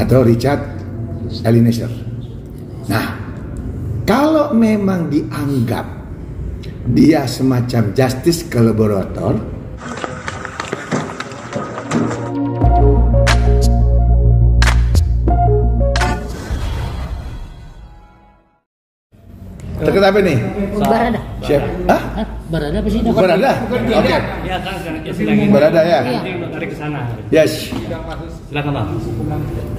atau Richard Eliezer. Nah, kalau memang dianggap dia semacam justice collaborator, terkait apa nih? Barada. Chef? Hah? Barada apa sih? Barada? Oke. Ya kan, silahkan. Barada ya? Nanti tarik ke sana. Yes. Silakan Bang.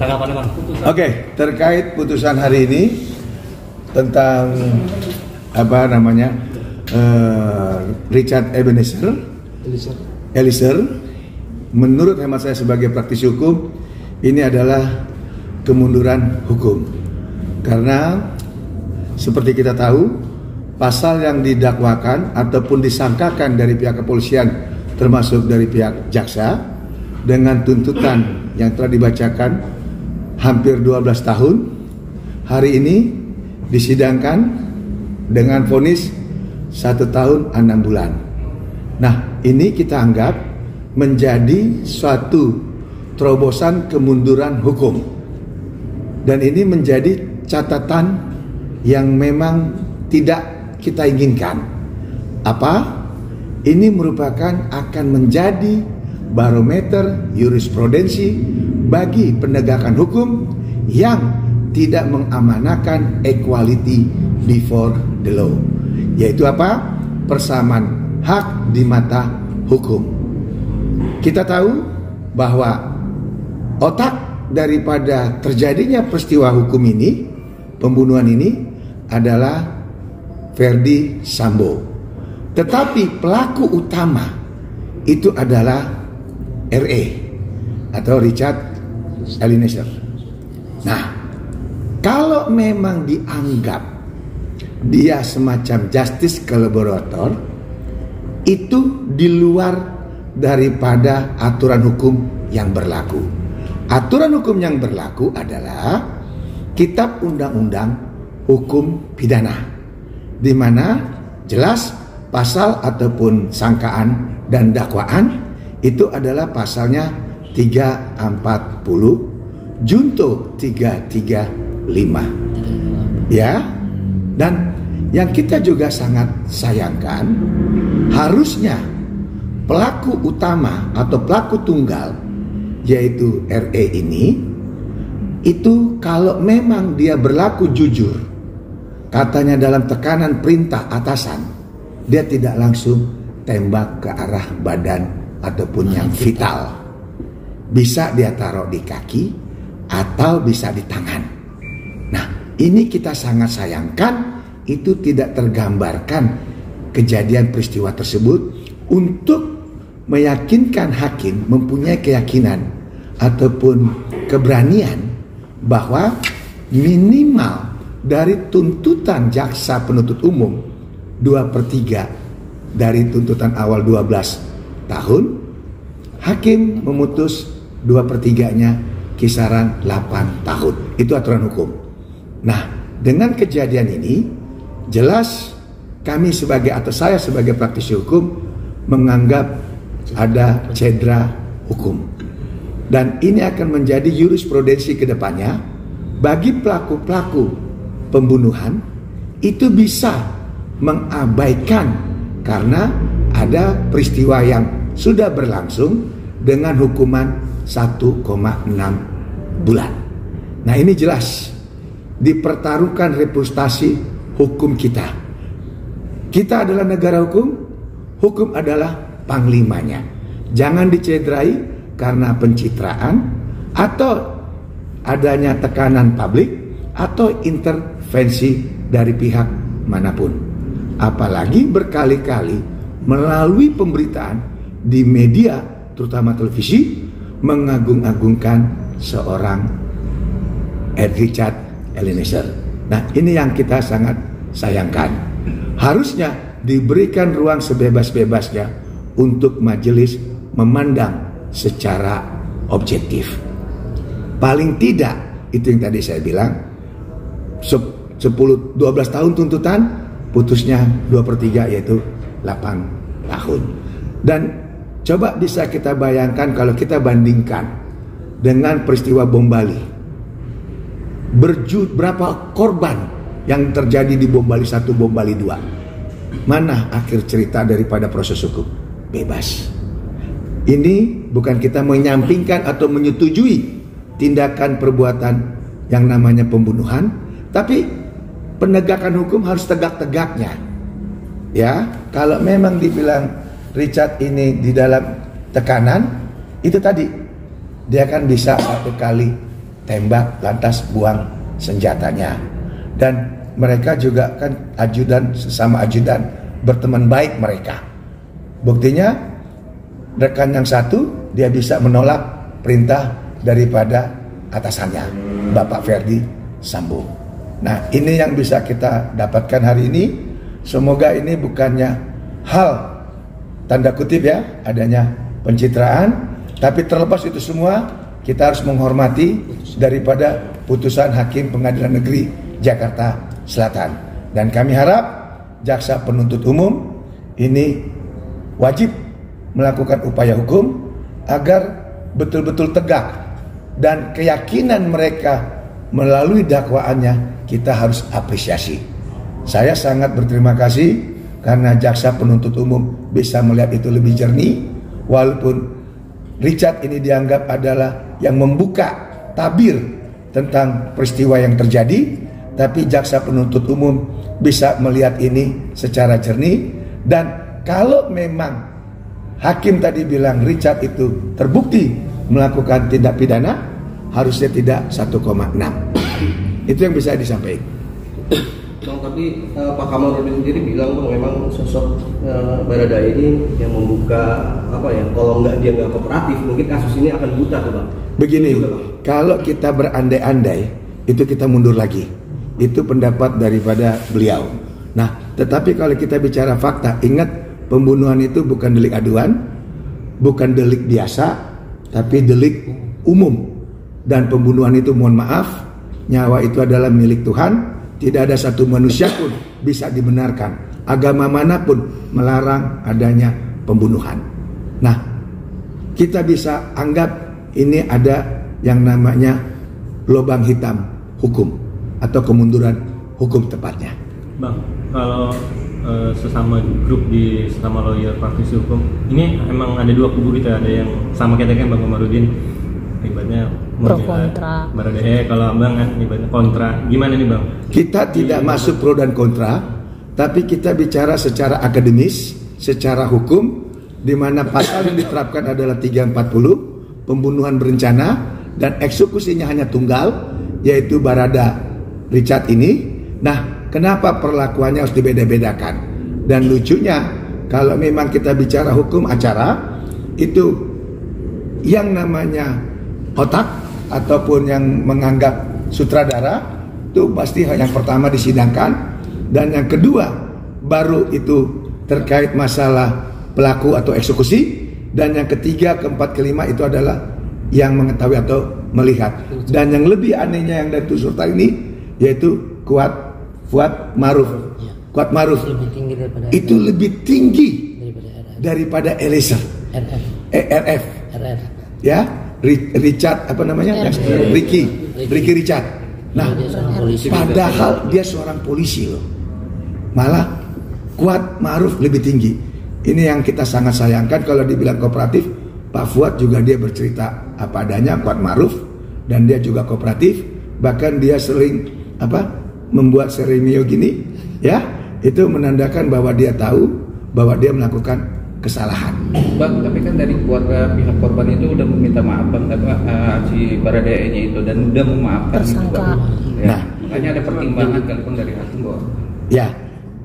Tanggapan Bang. Oke, terkait putusan hari ini tentang apa namanya Richard Eliezer, menurut hemat saya sebagai praktisi hukum, ini adalah kemunduran hukum. Karena seperti kita tahu, pasal yang didakwakan ataupun disangkakan dari pihak kepolisian, termasuk dari pihak jaksa, dengan tuntutan yang telah dibacakan hampir 12 tahun, hari ini disidangkan dengan vonis 1 tahun 6 bulan. Nah, ini kita anggap menjadi suatu terobosan kemunduran hukum. Dan ini menjadi catatan yang memang tidak kita inginkan. Apa? Ini merupakan akan menjadi barometer jurisprudensi bagi penegakan hukum yang tidak mengamanakan equality before the law. Yaitu apa? Persamaan hak di mata hukum. Kita tahu bahwa otak daripada terjadinya peristiwa hukum ini, pembunuhan ini, adalah Ferdy Sambo. Tetapi pelaku utama itu adalah RE atau Richard Eliezer. Nah, kalau memang dianggap dia semacam justice collaborator, itu di luar daripada aturan hukum yang berlaku. Aturan hukum yang berlaku adalah Kitab Undang-Undang Hukum Pidana, di mana jelas pasal ataupun sangkaan dan dakwaan itu adalah pasalnya 340, junto 335. Ya. Dan yang kita juga sangat sayangkan, harusnya pelaku utama atau pelaku tunggal yaitu RE ini, itu kalau memang dia berlaku jujur, katanya dalam tekanan perintah atasan, dia tidak langsung tembak ke arah badan ataupun yang vital. Bisa dia taruh di kaki atau bisa di tangan. Nah, ini kita sangat sayangkan itu tidak tergambarkan kejadian peristiwa tersebut untuk meyakinkan hakim mempunyai keyakinan ataupun keberanian bahwa minimal dari tuntutan jaksa penuntut umum 2/3 dari tuntutan awal 12 tahun, hakim memutus 2/3-nya kisaran 8 tahun. Itu aturan hukum. Nah, dengan kejadian ini jelas kami sebagai atau saya sebagai praktisi hukum menganggap ada cedera hukum. Dan ini akan menjadi jurisprudensi ke depannya bagi pelaku-pelaku pembunuhan itu bisa mengabaikan karena ada peristiwa yang sudah berlangsung dengan hukuman 1,6 bulan. Nah, ini jelas dipertaruhkan reputasi hukum kita. Kita adalah negara hukum, hukum adalah panglimanya. Jangan dicederai karena pencitraan atau adanya tekanan publik atau intervensi dari pihak manapun. Apalagi berkali-kali melalui pemberitaan di media, terutama televisi, mengagung-agungkan seorang Richard Eliezer. Nah, ini yang kita sangat sayangkan. Harusnya diberikan ruang sebebas-bebasnya untuk majelis memandang secara objektif. Paling tidak, itu yang tadi saya bilang, 10-12 tahun tuntutan, putusnya 2/3 yaitu 8 tahun. Dan coba bisa kita bayangkan kalau kita bandingkan dengan peristiwa bom Bali. berapa korban yang terjadi di Bom Bali 1, Bom Bali 2. Mana akhir cerita daripada proses hukum? Bebas. Ini bukan kita menyampingkan atau menyetujui tindakan perbuatan yang namanya pembunuhan, tapi penegakan hukum harus tegak-tegaknya. Ya, kalau memang dibilang Richard ini di dalam tekanan, itu tadi dia kan bisa 1 kali tembak lantas buang senjatanya. Dan mereka juga kan sesama ajudan berteman baik mereka. Buktinya rekan yang satu dia bisa menolak perintah daripada atasannya, Bapak Ferdi Sambo. Nah, ini yang bisa kita dapatkan hari ini. Semoga ini bukannya hal tanda kutip ya, adanya pencitraan, tapi terlepas itu semua kita harus menghormati daripada putusan Hakim Pengadilan Negeri Jakarta Selatan. Dan kami harap jaksa penuntut umum ini wajib melakukan upaya hukum agar betul-betul tegak, dan keyakinan mereka melalui dakwaannya kita harus apresiasi. Saya sangat berterima kasih karena jaksa penuntut umum bisa melihat itu lebih jernih, walaupun Richard ini dianggap adalah yang membuka tabir tentang peristiwa yang terjadi, tapi jaksa penuntut umum bisa melihat ini secara jernih. Dan kalau memang hakim tadi bilang Richard itu terbukti melakukan tindak pidana, harusnya tidak 1,6. Itu yang bisa disampaikan. Bang, tapi Pak Kamarudin sendiri bilang Bang, memang sosok Baradae ini yang membuka kalau dia nggak kooperatif mungkin kasus ini akan buta tuh Bang. Begini, kalau kita berandai-andai itu kita mundur lagi. Itu pendapat daripada beliau. Nah, tetapi kalau kita bicara fakta, ingat pembunuhan itu bukan delik aduan, bukan delik biasa, tapi delik umum. Dan pembunuhan itu, mohon maaf, nyawa itu adalah milik Tuhan. Tidak ada satu manusia pun bisa dibenarkan. Agama manapun melarang adanya pembunuhan. Nah, kita bisa anggap ini ada yang namanya lubang hitam hukum atau kemunduran hukum tepatnya. Bang, kalau sesama grup di sesama lawyer praktisi hukum, ini emang ada 2 kubu gitu, ada yang sama kita kan Bang Kamarudin, ibaratnya pro kontra. Baradae, kalau Abang kan ibaratnya kontra. Gimana nih Bang? Kita tidak masuk pro dan kontra, tapi kita bicara secara akademis, secara hukum, di mana pasal yang diterapkan adalah 340, pembunuhan berencana, dan eksekusinya hanya tunggal, yaitu Barada Richard ini. Nah, kenapa perlakuannya harus dibeda-bedakan? Dan lucunya, kalau memang kita bicara hukum acara, itu yang namanya otak ataupun yang menganggap sutradara itu pasti yang pertama disidangkan, dan yang kedua baru itu terkait masalah pelaku atau eksekusi, dan yang ketiga, keempat, kelima itu adalah yang mengetahui atau melihat. Dan yang lebih anehnya yang dari Tusurta ini yaitu Fuad Maruf. Fuad Maruf itu lebih tinggi daripada Eliezer RF. Ya, Richard Ricky Richard. Nah, padahal dia seorang polisi loh. Malah Fuad Maruf lebih tinggi. Ini yang kita sangat sayangkan. Kalau dibilang kooperatif, Pak Fuad juga dia bercerita apa adanya, Fuad Maruf, dan dia juga kooperatif. Bahkan dia sering membuat seremio gini, ya, itu menandakan bahwa dia tahu bahwa dia melakukan kesalahan. Bang, tapi kan dari keluarga pihak korban itu udah meminta maaf Bang, si Baradae-nya itu, dan udah memaafkan itu Bang. Ya, nah, makanya ada pertimbangan kalaupun dari hakim bahwa ya,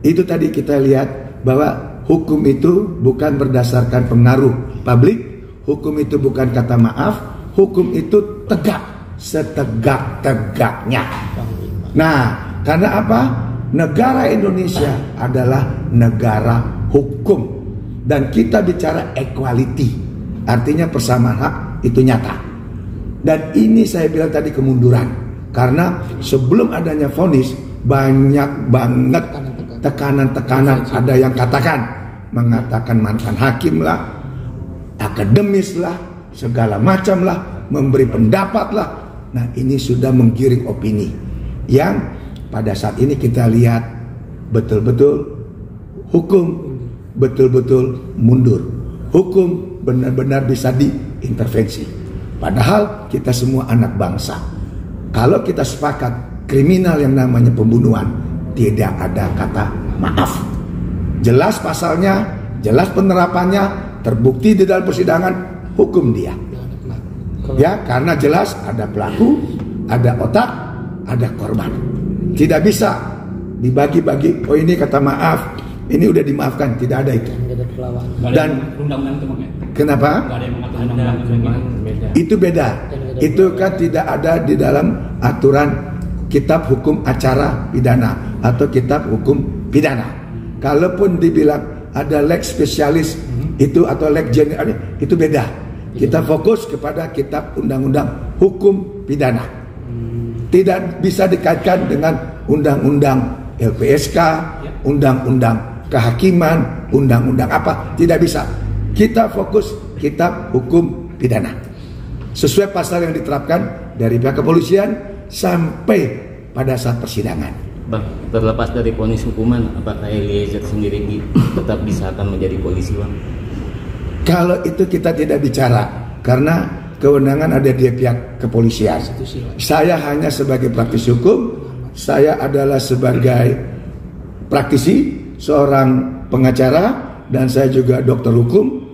itu tadi kita lihat bahwa hukum itu bukan berdasarkan pengaruh publik, hukum itu bukan kata maaf, hukum itu tegak setegak-tegaknya. Nah, karena apa? Negara Indonesia adalah negara hukum. Dan kita bicara equality, artinya persamaan hak itu nyata. Dan ini saya bilang tadi kemunduran, karena sebelum adanya vonis banyak banget tekanan-tekanan. Ada yang mengatakan mantan hakim lah, akademis lah, segala macam lah, memberi pendapat lah. Nah, ini sudah menggiring opini yang pada saat ini kita lihat betul-betul hukum betul-betul mundur. Hukum benar-benar bisa diintervensi. Padahal kita semua anak bangsa. Kalau kita sepakat kriminal yang namanya pembunuhan, tidak ada kata maaf. Jelas pasalnya, jelas penerapannya, terbukti di dalam persidangan, hukum dia. Ya, karena jelas ada pelaku, ada otak, ada korban. Tidak bisa dibagi-bagi. Oh, ini kata maaf, ini udah dimaafkan. Tidak ada itu. Dan undang-undang itu Bang, ya? kenapa? Nggak ada yang mengatur undang-undang beda. Itu beda. Itu kan tidak ada di dalam aturan kitab hukum acara pidana atau kitab hukum pidana. Kalaupun dibilang ada lex spesialis itu atau lex general, itu beda. Kita fokus kepada kitab undang-undang hukum pidana. Tidak bisa dikaitkan dengan undang-undang LPSK, undang-undang kehakiman, undang-undang apa, tidak bisa. Kita fokus kitab hukum pidana sesuai pasal yang diterapkan dari pihak kepolisian sampai pada saat persidangan. Bang, terlepas dari vonis hukuman, apakah Eliezer sendiri tetap bisa akan menjadi polisi, Bang? Kalau itu kita tidak bicara, karena kewenangan ada di pihak kepolisian. Saya hanya sebagai praktisi hukum, saya adalah sebagai praktisi, seorang pengacara, dan saya juga dokter hukum.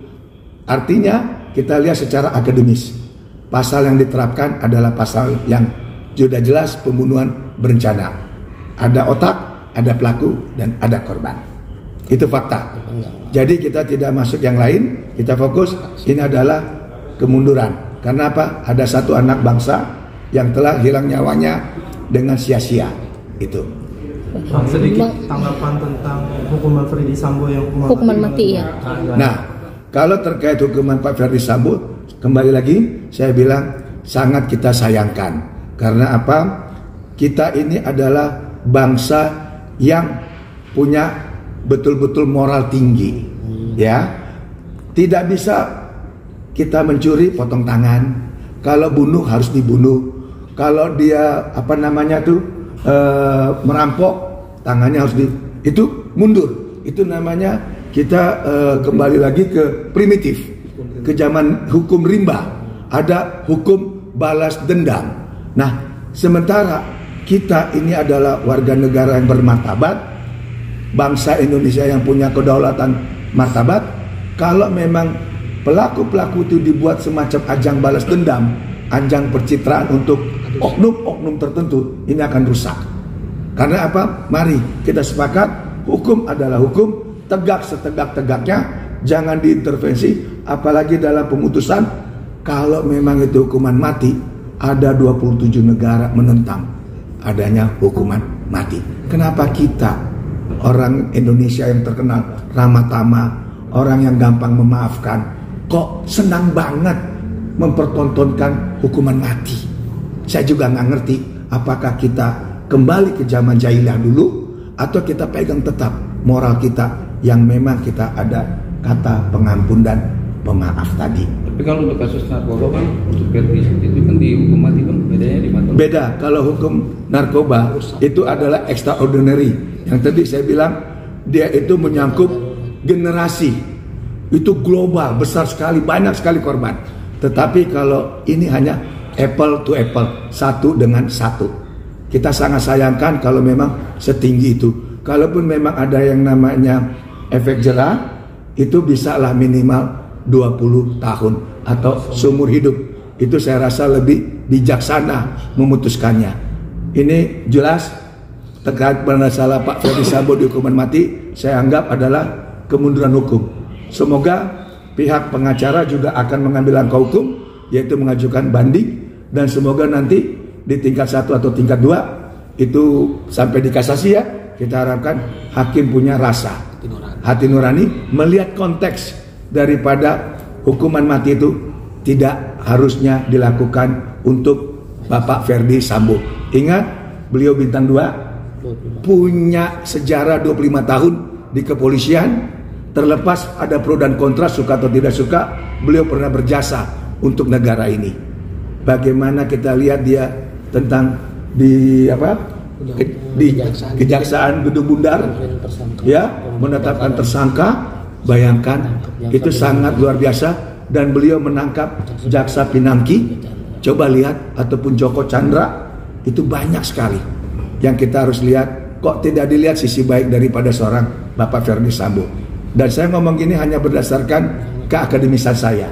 Artinya kita lihat secara akademis. Pasal yang diterapkan adalah pasal yang sudah jelas pembunuhan berencana. Ada otak, ada pelaku, dan ada korban. Itu fakta. Jadi kita tidak masuk yang lain, kita fokus ini adalah kemunduran. Karena apa? Ada satu anak bangsa yang telah hilang nyawanya dengan sia-sia. Itu. Sedikit tanggapan tentang hukuman Ferdi Sambo yang hukuman mati ya. Nah, kalau terkait hukuman Pak Ferdi Sambo, kembali lagi saya bilang sangat kita sayangkan. Karena apa? Kita ini adalah bangsa yang punya betul-betul moral tinggi, ya. Tidak bisa kita mencuri potong tangan. Kalau bunuh harus dibunuh. Kalau dia merampok, tangannya harus itu mundur. Itu namanya kita kembali lagi ke primitif, ke zaman hukum rimba. Ada hukum balas dendam. Nah, sementara kita ini adalah warga negara yang bermartabat, bangsa Indonesia yang punya kedaulatan martabat. Kalau memang pelaku-pelaku itu dibuat semacam ajang balas dendam, ajang pencitraan untuk oknum-oknum tertentu, ini akan rusak. Karena apa? Mari kita sepakat, hukum adalah hukum, tegak setegak-tegaknya, jangan diintervensi, apalagi dalam pemutusan. Kalau memang itu hukuman mati, ada 27 negara menentang adanya hukuman mati. Kenapa kita, orang Indonesia yang terkenal ramah tamah, orang yang gampang memaafkan, kok senang banget mempertontonkan hukuman mati? Saya juga nggak ngerti, apakah kita kembali ke zaman jahiliyah dulu, atau kita pegang tetap moral kita yang memang kita ada kata pengampun dan pemaaf tadi. Tapi kalau untuk kasus narkoba Bang, untuk Ferdi itu kan dihukum mati Bang, bedanya di mana? Beda, kalau hukum narkoba itu adalah extraordinary. Yang tadi saya bilang, dia itu menyangkut generasi. Itu global, besar sekali, banyak sekali korban. Tetapi kalau ini hanya apple to apple, satu dengan satu. Kita sangat sayangkan kalau memang setinggi itu. Kalaupun memang ada yang namanya efek jerah, itu bisalah minimal 20 tahun atau seumur hidup. Itu saya rasa lebih bijaksana memutuskannya. Ini jelas terkait masalah Pak Ferdi Sambo di hukuman mati, saya anggap adalah kemunduran hukum. Semoga pihak pengacara juga akan mengambil langkah hukum, yaitu mengajukan banding, dan semoga nanti di tingkat 1 atau tingkat 2 itu sampai di kasasi, ya. Kita harapkan hakim punya rasa, hati nurani, melihat konteks daripada hukuman mati itu tidak harusnya dilakukan untuk Bapak Ferdi Sambo. Ingat, beliau bintang 2, punya sejarah 25 tahun di kepolisian. Terlepas ada pro dan kontra, suka atau tidak suka, beliau pernah berjasa untuk negara ini. Bagaimana kita lihat dia tentang di Kejaksaan Gedung Bundar, ya, menetapkan tersangka. Bayangkan, itu sangat luar biasa. Dan beliau menangkap Jaksa Pinangki. Coba lihat, ataupun Joko Chandra, itu banyak sekali yang kita harus lihat. Kok tidak dilihat sisi baik daripada seorang Bapak Ferdi Sambo? Dan saya ngomong gini hanya berdasarkan keakademisan saya,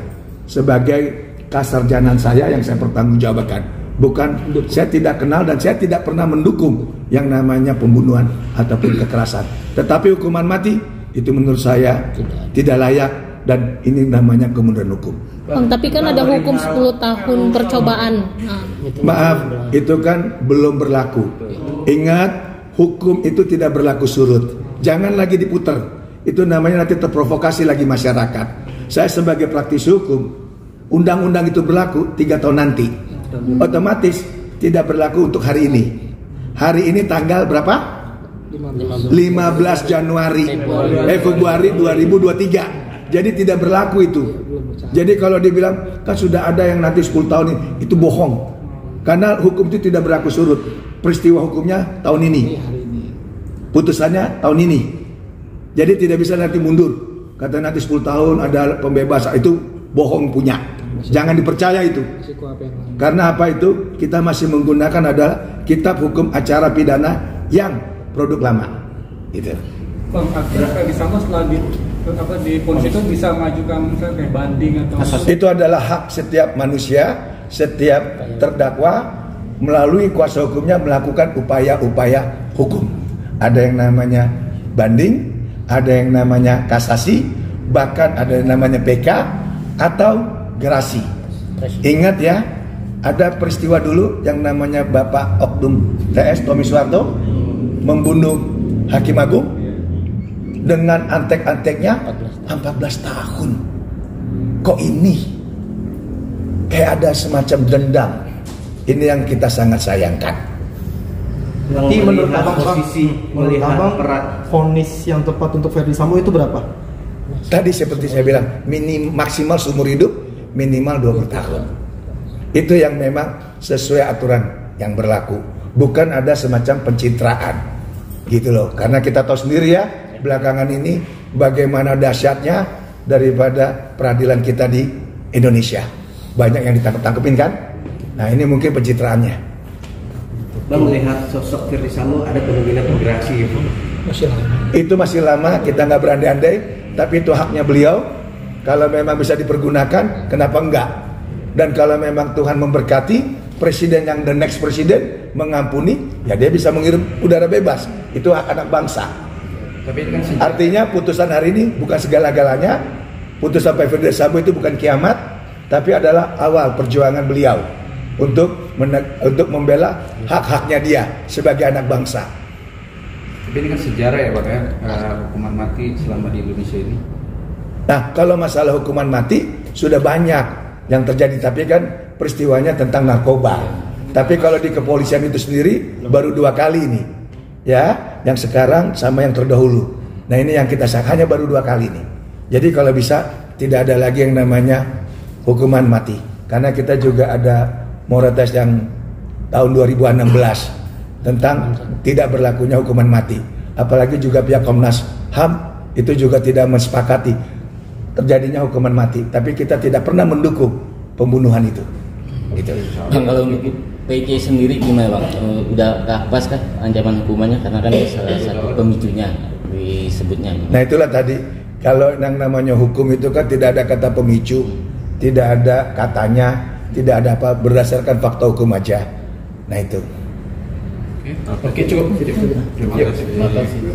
sebagai kasarjanaan saya yang saya pertanggungjawabkan. Bukan, saya tidak kenal dan saya tidak pernah mendukung yang namanya pembunuhan ataupun kekerasan. Tetapi hukuman mati itu menurut saya tidak layak, dan ini namanya kemunduran hukum. Bang, tapi kan ada hukum 10 tahun percobaan. Maaf, itu kan belum berlaku. Ingat, hukum itu tidak berlaku surut. Jangan lagi diputar. Itu namanya nanti terprovokasi lagi masyarakat. Saya sebagai praktisi hukum, undang-undang itu berlaku 3 tahun nanti. Otomatis tidak berlaku untuk hari ini. Hari ini tanggal berapa? 15 Januari Februari 2023. Jadi tidak berlaku itu. Jadi kalau dibilang kan sudah ada yang nanti 10 tahun ini, itu bohong. Karena hukum itu tidak berlaku surut. Peristiwa hukumnya tahun ini, putusannya tahun ini. Jadi tidak bisa nanti mundur. Kata nanti 10 tahun ada pembebasan, itu bohong punya. Jangan dipercaya itu. Karena apa itu? Kita masih menggunakan adalah kitab hukum acara pidana yang produk lama. Gitu. Bang, akhirnya Ferdi Sambo setelah di ponis itu bisa mengajukan misalnya kayak banding atau itu adalah hak setiap manusia, setiap terdakwa melalui kuasa hukumnya melakukan upaya-upaya hukum. Ada yang namanya banding, ada yang namanya kasasi, bahkan ada yang namanya PK atau gerasi. Ingat ya, ada peristiwa dulu yang namanya Bapak Oknum TS Tommy Soeharto membunuh Hakim Agung dengan antek-anteknya 14 tahun. Kok ini kayak ada semacam dendam. Ini yang kita sangat sayangkan. Nanti menurut Abang, vonis yang tepat untuk Ferdi Sambo itu berapa? Tadi seperti saya bilang, maksimal seumur hidup, minimal 20 tahun. Itu yang memang sesuai aturan yang berlaku. Bukan ada semacam pencitraan, gitu loh. Karena kita tahu sendiri ya, belakangan ini bagaimana dahsyatnya daripada peradilan kita di Indonesia. Banyak yang ditangkep-tangkepin kan? Nah ini mungkin pencitraannya. Bang, melihat sosok Ferdi Sambo ada kemungkinan bergerasi gitu. Itu masih lama, kita nggak berandai-andai. Tapi itu haknya beliau. Kalau memang bisa dipergunakan, kenapa enggak? Dan kalau memang Tuhan memberkati, presiden yang the next presiden mengampuni, ya dia bisa mengirim udara bebas. Itu hak anak bangsa. Tapi kan artinya putusan hari ini bukan segala-galanya. Putusan Pak Ferdi Sambo itu bukan kiamat, tapi adalah awal perjuangan beliau untuk membela hak-haknya dia sebagai anak bangsa. Tapi ini kan sejarah ya Pak ya, hukuman mati selama di Indonesia ini. Nah, kalau masalah hukuman mati sudah banyak yang terjadi, tapi kan peristiwanya tentang narkoba. Tapi kalau di kepolisian itu sendiri baru 2 kali ini, ya, yang sekarang sama yang terdahulu. Nah ini yang kita hanya baru 2 kali ini. Jadi kalau bisa tidak ada lagi yang namanya hukuman mati, karena kita juga ada Moratorium yang tahun 2016 tentang tidak berlakunya hukuman mati. Apalagi juga pihak Komnas HAM itu juga tidak mensepakati terjadinya hukuman mati. Tapi kita tidak pernah mendukung pembunuhan itu. Gitu. Bang, kalau untuk PJ sendiri gimana Bang? Udah pas kan ancaman hukumannya, karena kan salah satu pemicunya disebutnya. Nah itulah tadi, kalau yang namanya hukum itu kan tidak ada kata pemicu, tidak ada katanya, tidak ada apa, berdasarkan fakta hukum aja. Nah itu. Oke, cukup. Terima kasih.